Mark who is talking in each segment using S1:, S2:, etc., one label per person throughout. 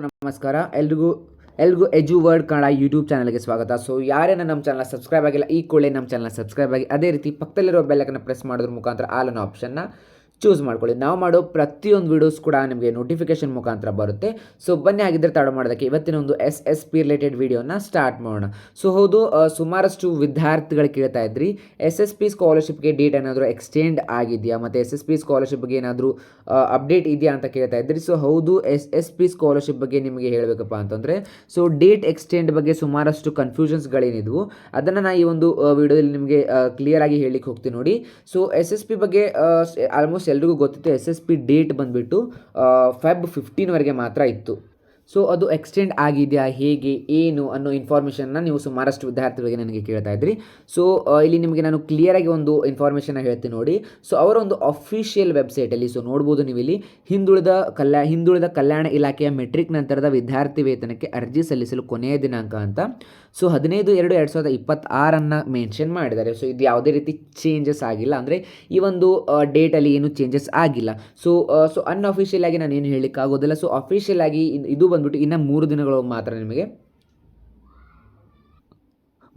S1: ನಮಸ್ಕಾರ ಎಲ್ರಿಗೂ ಎಜು word Kannada YouTube ಚಾನಲ್ಗೆ ಸ್ವಾಗತ. ಸೊ ಯಾರೇನ ನಮ್ಮ ಚಾನಲ್ ಸಬ್ಸ್ಕ್ರೈಬ್ ಆಗಿಲ್ಲ ಈ ಕೂಡಲೇ ನಮ್ಮ ಚಾನಲ್ ಸಬ್ಸ್ಕ್ರೈಬ್ ಆಗಿ ಅದೇ ರೀತಿ ಪಕ್ಕದಲ್ಲಿರೋ ಬೆಲ್ಲೈಕನ್ನ ಪ್ರೆಸ್ ಮಾಡೋದ್ರ ಮುಖಾಂತರ ಆಲ್ ಅನ್ನೋ ಆಪ್ಷನ್ನ ಚೂಸ್ ಮಾಡ್ಕೊಳ್ಳಿ. ನಾವು ಮಾಡೋ ಪ್ರತಿಯೊಂದು ವೀಡಿಯೋಸ್ ಕೂಡ ನಿಮಗೆ ನೋಟಿಫಿಕೇಶನ್ ಮುಖಾಂತರ ಬರುತ್ತೆ. ಸೊ ಬನ್ನಿ, ಆಗಿದ್ದರೆ ತಡ ಮಾಡೋದಕ್ಕೆ ಇವತ್ತಿನ ಒಂದು SSP ರಿಲೇಟೆಡ್ ವಿಡಿಯೋನ ಸ್ಟಾರ್ಟ್ ಮಾಡೋಣ. ಸೊ ಹೌದು, ಸುಮಾರಷ್ಟು ವಿದ್ಯಾರ್ಥಿಗಳು ಕೇಳ್ತಾ ಇದ್ರಿ SSP ಸ್ಕಾಲರ್ಶಿಪ್ಗೆ ಡೇಟ್ ಏನಾದರೂ ಎಕ್ಸ್ಟೆಂಡ್ ಆಗಿದೆಯಾ, ಮತ್ತು SSP ಸ್ಕಾಲರ್ಶಿಪ್ ಬಗ್ಗೆ ಏನಾದರೂ ಅಪ್ಡೇಟ್ ಇದೆಯಾ ಅಂತ ಕೇಳ್ತಾ ಇದ್ರಿ. ಸೊ ಹೌದು, SSP ಸ್ಕಾಲರ್ಶಿಪ್ ಬಗ್ಗೆ ನಿಮಗೆ ಹೇಳಬೇಕಪ್ಪ ಅಂತಂದರೆ, ಸೊ ಡೇಟ್ ಎಕ್ಸ್ಟೆಂಡ್ ಬಗ್ಗೆ ಸುಮಾರಷ್ಟು ಕನ್ಫ್ಯೂಷನ್ಸ್ಗಳೇನಿದ್ವು ಅದನ್ನು ನಾನು ಈ ಒಂದು ವಿಡಿಯೋದಲ್ಲಿ ನಿಮಗೆ ಕ್ಲಿಯರ್ ಆಗಿ ಹೇಳಲಿಕ್ಕೆ ಹೋಗ್ತೀನಿ ನೋಡಿ. ಸೊ SSP ಬಗ್ಗೆ ಆಲ್ಮೋಸ್ಟ್ ಎಲ್ರಿಗೂ ಗೊತ್ತಿತ್ತು. SSP ಡೇಟ್ ಬಂದುಬಿಟ್ಟು Feb 15 ಮಾತ್ರ ಇತ್ತು. ಸೊ ಅದು ಎಕ್ಸ್ಟೆಂಡ್ ಆಗಿದೆಯಾ, ಹೇಗೆ, ಏನು ಅನ್ನೋ ಇನ್ಫಾರ್ಮೇಷನ್ನ ನೀವು ಸುಮಾರಷ್ಟು ವಿದ್ಯಾರ್ಥಿಗಳಿಗೆ ನನಗೆ ಕೇಳ್ತಾ ಇದ್ರಿ. ಸೊ ಇಲ್ಲಿ ನಿಮಗೆ ನಾನು ಕ್ಲಿಯರಾಗಿ ಒಂದು ಇನ್ಫಾರ್ಮೇಷನ್ನ ಹೇಳ್ತೀನಿ ನೋಡಿ. ಸೊ ಅವರ ಒಂದು ಅಫಿಷಿಯಲ್ ವೆಬ್ಸೈಟಲ್ಲಿ ಸೊ ನೋಡ್ಬೋದು ನೀವು ಇಲ್ಲಿ ಹಿಂದುಳಿದ ಕಲ್ಯಾಣ ಇಲಾಖೆಯ ಮೆಟ್ರಿಕ್ ನಂತರದ ವಿದ್ಯಾರ್ಥಿ ವೇತನಕ್ಕೆ ಅರ್ಜಿ ಸಲ್ಲಿಸಲು ಕೊನೆಯ ದಿನಾಂಕ ಅಂತ ಸೊ 15/2/2026 ಮೆನ್ಷನ್ ಮಾಡಿದ್ದಾರೆ. ಸೊ ಇದು ಯಾವುದೇ ರೀತಿ ಚೇಂಜಸ್ ಆಗಿಲ್ಲ, ಅಂದರೆ ಈ ಒಂದು ಡೇಟಲ್ಲಿ ಏನು ಚೇಂಜಸ್ ಆಗಿಲ್ಲ. ಸೊ ಅನ್ಅಫಿಷಿಯಲ್ ಆಗಿ ನಾನು ಏನು ಹೇಳಲಿಕ್ಕೆ ಆಗೋದಿಲ್ಲ. ಸೊ ಅಫಿಷಿಯಲ್ ಆಗಿ ಇದು ಬಂದ್ಬಿಟ್ಟು ಇನ್ನು 3 ದಿನಗಳು ಮಾತ್ರ, ನಿಮಗೆ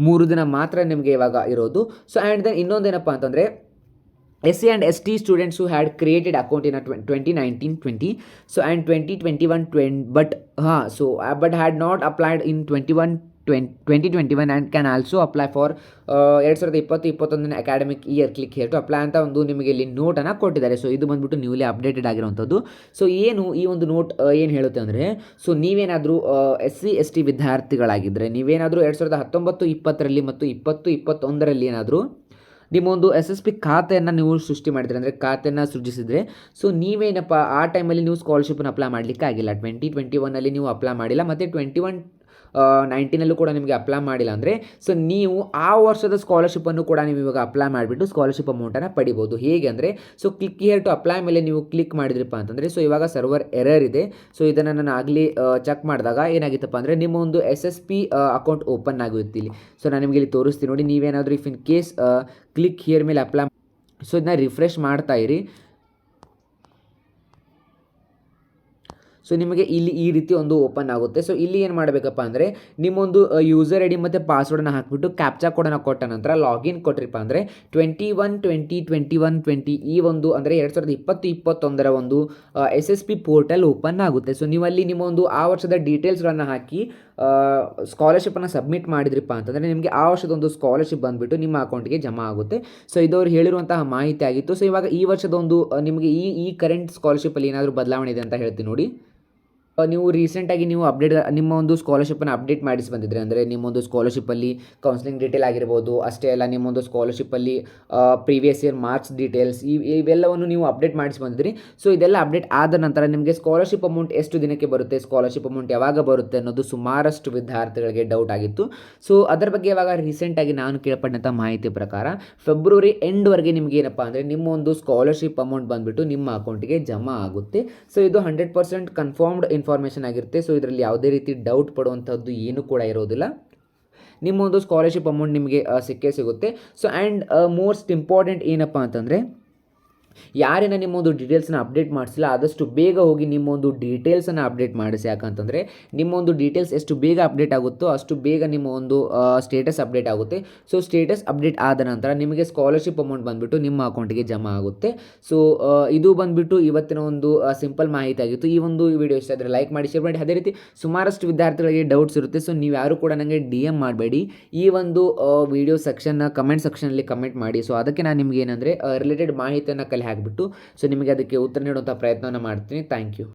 S1: 3 ದಿನ ಮಾತ್ರ ನಿಮಗೆ ಇವಾಗ ಇರೋದು. ಸೊ ಆ್ಯಂಡ್ ದೆನ್ ಇನ್ನೊಂದೇನಪ್ಪ ಅಂತಂದರೆ, SC and ST students who had created account in 2019-20 so and 2021-20 but had not applied in 2021 and can also apply for 2020-2021 academic year. Click here to apply ಅಂತ ಒಂದು ನಿಮಗೆ ಇಲ್ಲಿ ನೋಟನ್ನು ಕೊಟ್ಟಿದ್ದಾರೆ. ಸೊ ಇದು ಬಂದ್ಬಿಟ್ಟು newly updated ಆಗಿರುವಂಥದ್ದು. ಸೊ ಏನು ಈ ಒಂದು ನೋಟ್ ಏನು ಹೇಳುತ್ತೆ ಅಂದರೆ, ಸೊ ನೀವೇನಾದರೂ SC ST ವಿದ್ಯಾರ್ಥಿಗಳಾಗಿದ್ದರೆ, ನೀವೇನಾದರೂ 2019-20 ಮತ್ತು 2020-2021 ಏನಾದರೂ ನಿಮ್ಮ ಒಂದು SSP ಖಾತೆಯನ್ನು ನೀವು ಸೃಷ್ಟಿ ಮಾಡಿದರೆ, ಅಂದರೆ ಖಾತೆಯನ್ನು ಸೃಜಿಸಿದರೆ, ಸೊ ನೀವೇನಪ್ಪ ಆ ಟೈಮಲ್ಲಿ ನೀವು ಸ್ಕಾಲರ್ಶಿಪ್ಪನ್ನು ಅಪ್ಲೈ ಮಾಡಲಿಕ್ಕೆ ಆಗಿಲ್ಲ. 2021 ನೀವು ಅಪ್ಲೈ ಮಾಡಿಲ್ಲ, ಮತ್ತು 2019 ಕೂಡ ನಿಮಗೆ ಅಪ್ಲೈ ಮಾಡಿಲ್ಲ ಅಂದರೆ, ಸೊ ನೀವು ಆ ವರ್ಷದ ಸ್ಕಾಲರ್ಶಿಪ್ಪನ್ನು ಕೂಡ ನೀವು ಇವಾಗ ಅಪ್ಲೈ ಮಾಡಿಬಿಟ್ಟು ಸ್ಕಾಲರ್ಶಿಪ್ ಅಮೌಂಟನ್ನು ಪಡಿಬೋದು. ಹೇಗೆ ಅಂದರೆ, so click here to apply ಮೇಲೆ ನೀವು ಕ್ಲಿಕ್ ಮಾಡಿದ್ರಪ್ಪ ಅಂತಂದರೆ, ಸೊ ಇವಾಗ ಸರ್ವರ್ ಎರರ್ ಇದೆ. ಸೊ ಇದನ್ನು ನಾನು ಆಗಲಿ ಚೆಕ್ ಮಾಡಿದಾಗ ಏನಾಗಿತ್ತಪ್ಪ ಅಂದರೆ, ನಿಮ್ಮ ಒಂದು SSP ಅಕೌಂಟ್ ಓಪನ್ ಆಗುತ್ತೆ ಇಲ್ಲಿ. ಸೊ ನಾನು ನಿಮಗೆ ಇಲ್ಲಿ ತೋರಿಸ್ತೀನಿ ನೋಡಿ. ನೀವೇನಾದರೂ if in case click here ಮೇಲೆ ಅಪ್ಲೈ, ಸೊ ಇದನ್ನ ರಿಫ್ರೆಶ್ ಮಾಡ್ತಾ ಇರಿ. ಸೊ ನಿಮಗೆ ಇಲ್ಲಿ ಈ ರೀತಿ ಒಂದು ಓಪನ್ ಆಗುತ್ತೆ. ಸೊ ಇಲ್ಲಿ ಏನು ಮಾಡಬೇಕಪ್ಪ ಅಂದರೆ, ನಿಮ್ಮೊಂದು ಯೂಸರ್ ID ಮತ್ತು ಪಾಸ್ವರ್ಡನ್ನು ಹಾಕಿಬಿಟ್ಟು ಕ್ಯಾಪ್ಚಾ ಕೋಡನ್ನು ಕೊಟ್ಟ ನಂತರ ಲಾಗಿನ್ ಕೊಟ್ಟಿರಪ್ಪ ಅಂದರೆ 21-20 ಈ ಒಂದು ಅಂದರೆ 2020-2021 ಒಂದು SSP ಪೋರ್ಟಲ್ ಓಪನ್ ಆಗುತ್ತೆ. ಸೊ ನೀವಲ್ಲಿ ನಿಮ್ಮ ಒಂದು ಆ ವರ್ಷದ ಡೀಟೇಲ್ಸ್ಗಳನ್ನು ಹಾಕಿ ಸ್ಕಾಲರ್ಶಿಪ್ಪನ್ನು ಸಬ್ಮಿಟ್ ಮಾಡಿದ್ರಪ್ಪ ಅಂತಂದರೆ, ನಿಮಗೆ ಆ ವರ್ಷದ ಒಂದು ಸ್ಕಾಲರ್ಶಿಪ್ ಬಂದುಬಿಟ್ಟು ನಿಮ್ಮ ಅಕೌಂಟ್ಗೆ ಜಮಾ ಆಗುತ್ತೆ. ಸೊ ಇದವರು ಹೇಳಿರುವಂತಹ ಮಾಹಿತಿ ಆಗಿತ್ತು. ಸೊ ಇವಾಗ ಈ ವರ್ಷದ ಒಂದು ನಿಮಗೆ ಈ ಕರೆಂಟ್ ಸ್ಕಾಲರ್ಶಿಪ್ಪಲ್ಲಿ ಏನಾದರೂ ಬದಲಾವಣೆ ಇದೆ ಅಂತ ಹೇಳ್ತೀನಿ ನೋಡಿ. ನೀವು ರೀಸೆಂಟಾಗಿ ನೀವು ನಿಮ್ಮ ಒಂದು ಸ್ಕಾಲರ್ಶಿಪ್ಪನ್ನು ಅಪ್ಡೇಟ್ ಮಾಡಿಸಿ ಬಂದಿದ್ರೆ, ಅಂದರೆ ನಿಮ್ಮೊಂದು ಸ್ಕಾಲರ್ಶಿಪ್ಪಲ್ಲಿ ಕೌನ್ಸಿಲಿಂಗ್ ಡೀಟೇಲ್ ಆಗಿರ್ಬೋದು, ಅಷ್ಟೇ ಅಲ್ಲ ನಿಮ್ಮೊಂದು ಸ್ಕಾಲರ್ಶಿಪ್ಪಲ್ಲಿ ಪ್ರೀವಿಯಸ್ ಇಯರ್ ಮಾರ್ಕ್ಸ್ ಡೀಟೇಲ್ಸ್ ಇವೆಲ್ಲವನ್ನು ನೀವು ಅಪ್ಡೇಟ್ ಮಾಡಿಸಿ ಬಂದಿದ್ರಿ. ಸೊ ಇದೆಲ್ಲ ಅಪ್ಡೇಟ್ ಆದ ನಂತರ ನಿಮಗೆ ಸ್ಕಾಲರ್ಶಿಪ್ ಅಮೌಂಟ್ ಎಷ್ಟು ದಿನಕ್ಕೆ ಬರುತ್ತೆ, ಸ್ಕಾಲರ್ಶಿಪ್ ಅಮೌಂಟ್ ಯಾವಾಗ ಬರುತ್ತೆ ಅನ್ನೋದು ಸುಮಾರಷ್ಟು ವಿದ್ಯಾರ್ಥಿಗಳಿಗೆ ಡೌಟ್ ಆಗಿತ್ತು. ಸೊ ಅದರ ಬಗ್ಗೆ ಇವಾಗ ರೀಸೆಂಟಾಗಿ ನಾನು ಕೇಳ್ಪಟ್ಟಂಥ ಮಾಹಿತಿ ಪ್ರಕಾರ ಫೆಬ್ರವರಿ ಎಂಡ್ವರೆಗೆ ನಿಮಗೆ ಏನಪ್ಪ ಅಂದರೆ ನಿಮ್ಮ ಒಂದು ಸ್ಕಾಲರ್ಶಿಪ್ ಅಮೌಂಟ್ ಬಂದುಬಿಟ್ಟು ನಿಮ್ಮ ಅಕೌಂಟಿಗೆ ಜಮಾ ಆಗುತ್ತೆ. ಸೊ ಇದು 100% ಕನ್ಫರ್ಮ್ಡ್ ಇನ್ಫಾರ್ಮೇಷನ್ ಆಗಿರುತ್ತೆ. ಸೊ ಇದರಲ್ಲಿ ಯಾವುದೇ ರೀತಿ ಡೌಟ್ ಪಡುವಂಥದ್ದು ಏನು ಕೂಡ ಇರೋದಿಲ್ಲ. ನಿಮ್ಮ ಒಂದು ಸ್ಕಾಲರ್ಶಿಪ್ ಅಮೌಂಟ್ ನಿಮಗೆ ಸಿಕ್ಕೇ ಸಿಗುತ್ತೆ. ಸೊ ಆ್ಯಂಡ್ ಮೋಸ್ಟ್ ಇಂಪಾರ್ಟೆಂಟ್ ಏನಪ್ಪ ಅಂತಂದರೆ, ಯಾರೇನ ನಿಮ್ಮೊಂದು ಡೀಟೇಲ್ಸನ್ನ ಅಪ್ಡೇಟ್ ಮಾಡಿಸಿಲ್ಲ ಆದಷ್ಟು ಬೇಗ ಹೋಗಿ ನಿಮ್ಮೊಂದು ಡೀಟೇಲ್ಸನ್ನು ಅಪ್ಡೇಟ್ ಮಾಡಿಸಿ. ಯಾಕಂತಂದರೆ ನಿಮ್ಮೊಂದು ಡೀಟೇಲ್ಸ್ ಎಷ್ಟು ಬೇಗ ಅಪ್ಡೇಟ್ ಆಗುತ್ತೋ ಅಷ್ಟು ಬೇಗ ನಿಮ್ಮ ಒಂದು ಸ್ಟೇಟಸ್ ಅಪ್ಡೇಟ್ ಆಗುತ್ತೆ. ಸೊ ಸ್ಟೇಟಸ್ ಅಪ್ಡೇಟ್ ಆದ ನಂತರ ನಿಮಗೆ ಸ್ಕಾಲರ್ಶಿಪ್ ಅಮೌಂಟ್ ಬಂದುಬಿಟ್ಟು ನಿಮ್ಮ ಅಕೌಂಟಿಗೆ ಜಮಾ ಆಗುತ್ತೆ. ಸೊ ಇದು ಬಂದುಬಿಟ್ಟು ಇವತ್ತಿನ ಒಂದು ಸಿಂಪಲ್ ಮಾಹಿತಿ ಆಗಿತ್ತು. ಈ ಒಂದು ವಿಡಿಯೋ ಇಷ್ಟ ಆದರೆ ಲೈಕ್ ಮಾಡಿ, ಶೇರ್ ಮಾಡಿ. ಅದೇ ರೀತಿ ಸುಮಾರಷ್ಟು ವಿದ್ಯಾರ್ಥಿಗಳಿಗೆ ಡೌಟ್ಸ್ ಇರುತ್ತೆ. ಸೊ ನೀವು ಯಾರು ಕೂಡ ನನಗೆ DM ಮಾಡಬೇಡಿ, ಈ ಒಂದು ವಿಡಿಯೋ ಕಮೆಂಟ್ ಸೆಕ್ಷನಲ್ಲಿ ಕಮೆಂಟ್ ಮಾಡಿ. ಸೊ ಅದಕ್ಕೆ ನಾನು ನಿಮ್ಗೆ ಏನಂದರೆ ರಿಲೇಟೆಡ್ ಮಾಹಿತಿಯನ್ನು ಹಾಕಿಬಿಟ್ಟು ಸೊ ನಿಮಗೆ ಅದಕ್ಕೆ ಉತ್ತರ ನೀಡುವಂಥ ಪ್ರಯತ್ನವನ್ನು ಮಾಡ್ತೀನಿ. Thank you.